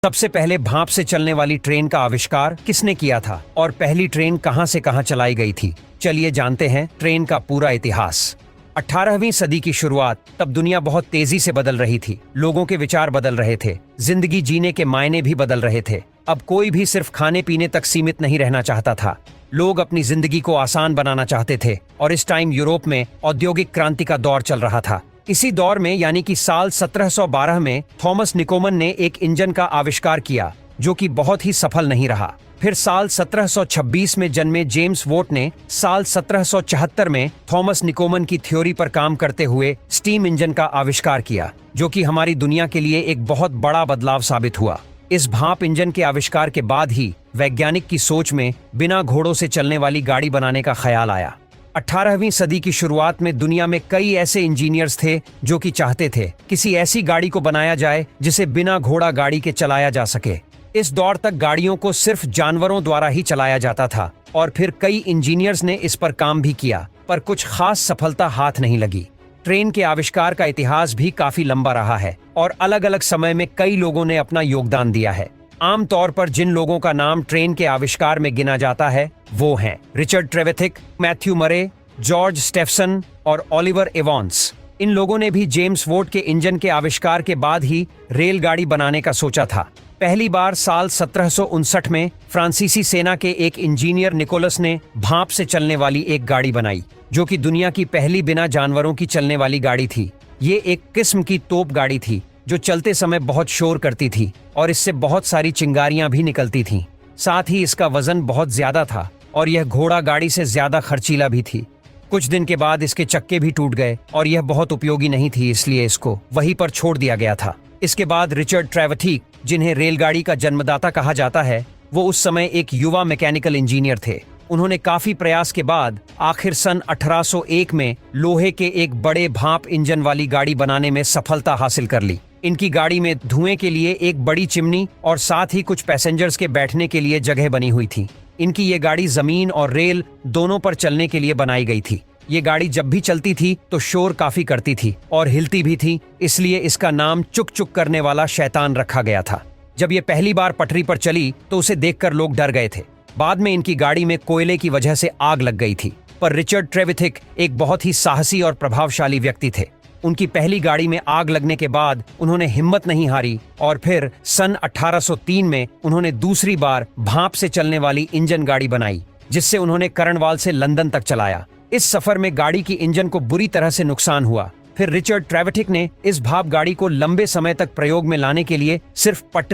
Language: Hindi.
सबसे पहले भाप से चलने वाली ट्रेन का आविष्कार किसने किया था और पहली ट्रेन कहां से कहां चलाई गई थी? चलिए जानते हैं ट्रेन का पूरा इतिहास। 18वीं सदी की शुरुआत, तब दुनिया बहुत तेजी से बदल रही थी। लोगों के विचार बदल रहे थे, जिंदगी जीने के मायने भी बदल रहे थे। अब कोई भी सिर्फ खाने पीने तक सीमित नहीं रहना चाहता था। लोग अपनी जिंदगी को आसान बनाना चाहते थे और इस टाइम यूरोप में औद्योगिक क्रांति का दौर चल रहा था। इसी दौर में यानी कि साल 1712 में थॉमस निकोमन ने एक इंजन का आविष्कार किया जो कि बहुत ही सफल नहीं रहा। फिर साल 1726 में जन्मे जेम्स वोट ने साल 1774 में थॉमस निकोमन की थ्योरी पर काम करते हुए स्टीम इंजन का आविष्कार किया, जो कि हमारी दुनिया के लिए एक बहुत बड़ा बदलाव साबित हुआ। इस भाप इंजन के आविष्कार के बाद ही वैज्ञानिक की सोच में बिना घोड़ों से चलने वाली गाड़ी बनाने का ख्याल आया। 18वीं सदी की शुरुआत में दुनिया में कई ऐसे इंजीनियर्स थे जो कि चाहते थे किसी ऐसी गाड़ी को बनाया जाए जिसे बिना घोड़ा गाड़ी के चलाया जा सके। इस दौर तक गाड़ियों को सिर्फ जानवरों द्वारा ही चलाया जाता था और फिर कई इंजीनियर्स ने इस पर काम भी किया, पर कुछ खास सफलता हाथ नहीं लगी। ट्रेन के आविष्कार का इतिहास भी काफी लंबा रहा है और अलग अलग समय में कई लोगों ने अपना योगदान दिया है। आमतौर पर जिन लोगों का नाम ट्रेन के आविष्कार में गिना जाता है वो हैं रिचर्ड ट्रेवेथिक, मैथ्यू मरे, जॉर्ज स्टेफसन और ओलिवर एवॉन्स। इन लोगों ने भी जेम्स वोट के इंजन के आविष्कार के बाद ही रेलगाड़ी बनाने का सोचा था। पहली बार साल 1759 में फ्रांसीसी सेना के एक इंजीनियर निकोलस ने भाप से चलने वाली एक गाड़ी बनाई, जो कि दुनिया की पहली बिना जानवरों की चलने वाली गाड़ी थी। ये एक किस्म की तोप गाड़ी थी जो चलते समय बहुत शोर करती थी और इससे बहुत सारी चिंगारियां भी निकलती थीं। साथ ही इसका वजन बहुत ज्यादा था और यह घोड़ा गाड़ी से ज्यादा खर्चीला भी थी। कुछ दिन के बाद इसके चक्के भी टूट गए और यह बहुत उपयोगी नहीं थी, इसलिए इसको वहीं पर छोड़ दिया गया था। इसके बाद रिचर्ड ट्रेवेथिक, जिन्हें रेलगाड़ी का जन्मदाता कहा जाता है, वो उस समय एक युवा मैकेनिकल इंजीनियर थे। उन्होंने काफी प्रयास के बाद आखिर सन 1801 में लोहे के एक बड़े भाप इंजन वाली गाड़ी बनाने में सफलता हासिल कर ली। इनकी गाड़ी में धुएं के लिए एक बड़ी चिमनी और साथ ही कुछ पैसेंजर्स के बैठने के लिए जगह बनी हुई थी। इनकी ये गाड़ी जमीन और रेल दोनों पर चलने के लिए बनाई गई थी। ये गाड़ी जब भी चलती थी तो शोर काफी करती थी और हिलती भी थी, इसलिए इसका नाम चुक चुक करने वाला शैतान रखा गया था। जब ये पहली बार पटरी पर चली तो उसे देखकर लोग डर गए थे। बाद में इनकी गाड़ी में कोयले की वजह से आग लग गई थी, पर रिचर्ड ट्रेवेथिक एक बहुत ही साहसी और प्रभावशाली व्यक्ति थे। उनकी पहली गाड़ी में आग लगने के बाद उन्होंने हिम्मत नहीं हारी और फिर सन 1803 में उन्होंने दूसरी बार भाप से चलने वाली इंजन गाड़ी बनाई, जिससे उन्होंने कर्नवाल से लंदन तक चलाया। इस सफर में गाड़ी की इंजन को बुरी तरह से नुकसान हुआ। फिर रिचर्ड ट्रेवेथिक ने इस भाप गाड़ी को लंबे समय तक प्रयोग में लाने के लिए सिर्फ पटरी